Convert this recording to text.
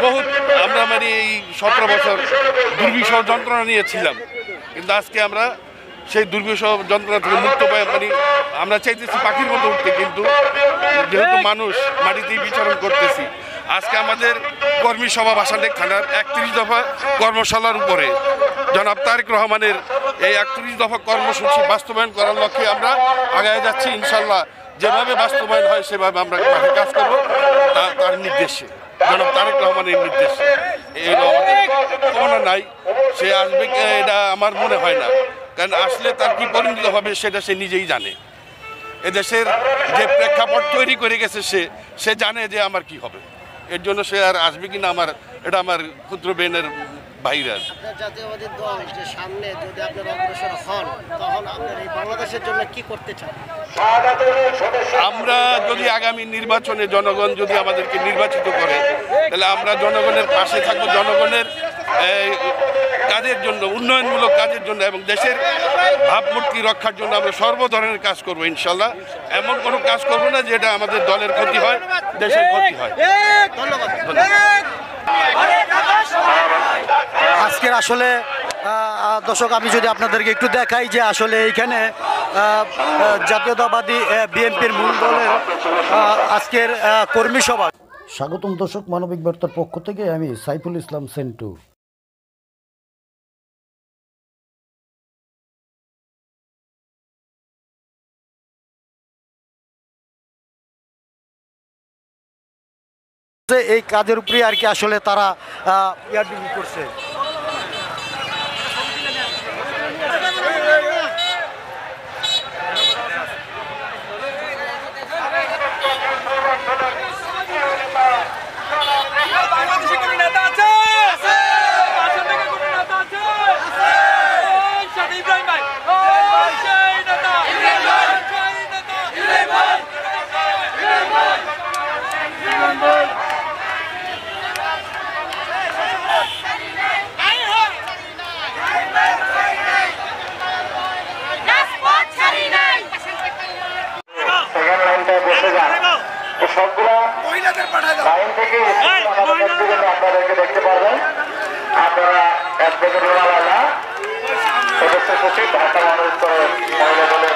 বহুত আমরা মানে এই 17 বছর দুর্বিষহ যন্ত্রণা নিয়েছিলাম, কিন্তু আজকে আমরা সেই দুর্বিষহ যন্ত্রণা থেকে মুক্ত পাই। মানে আমরা চাইতেছি পাখির মতো উঠতে, কিন্তু যেহেতু মানুষ মাটিতেই বিচরণ করতেছি। আজকে আমাদের কর্মী সভা ভাসানটেক থানার 31 দফা কর্মশালার উপরে জনাব তারেক রহমানের এই 31 দফা কর্মসূচি বাস্তবায়ন করার লক্ষ্যে আমরা আগায় যাচ্ছি। ইনশাল্লাহ যেভাবে বাস্তবায়ন হয় সেভাবে আমরা মাঠে কাজ করব, তার নির্দেশে, জনাব তারেক রহমানের নির্দেশে। এই কামনা নাই, সে আসবে এটা আমার মনে হয় না, কারণ আসলে তার কি পরিণত হবে সেটা সে নিজেই জানে। এদেশের যে প্রেক্ষাপট তৈরি করে গেছে সে জানে যে আমার কি হবে। এর জন্য সে আর আসবে কিনা এটা আমার ক্ষুদ্র বেনের বাইরে। জাতীয়বাদী দল যে সামনে যদি আপনারা অগ্রসর হন, তখন আপনারা এই বাংলাদেশের জন্য কি করতে চান? আমরা যদি আগামী নির্বাচনে জনগণ যদি আমাদেরকে নির্বাচিত করে, তাহলে আমরা জনগণের পাশে থাকবো, জনগণের কাজের জন্য, উন্নয়নমূলক কাজের জন্য এবং দেশের ভাবমূর্তি রক্ষার জন্য আমরা সর্ব ধরনের কাজ করবো ইনশাল্লাহ। এমন কোনো কাজ করবো না যেটা আমাদের দলের ক্ষতি হয়, দেশের ক্ষতি হয়। ধন্যবাদ। আজকের আসলে দর্শক, আমি যদি আপনাদেরকে একটু দেখাই যে আসলে এইখানে জাতীয়তাবাদী বিএনপির মূল দলের আজকের কর্মী সভা। স্বাগতম দর্শক, মানবিক বার্তার পক্ষ থেকে আমি সাইফুল ইসলাম সেন্টু। এই কাজের উপরে আর কি আসলে তারা ইয়ারডিপি করছে। আপনাদেরকে দেখতে পারবেন। আপনারা অ্যাডভোকেট সদস্য সচিব ঢাকা মহানগর মহিলা দলের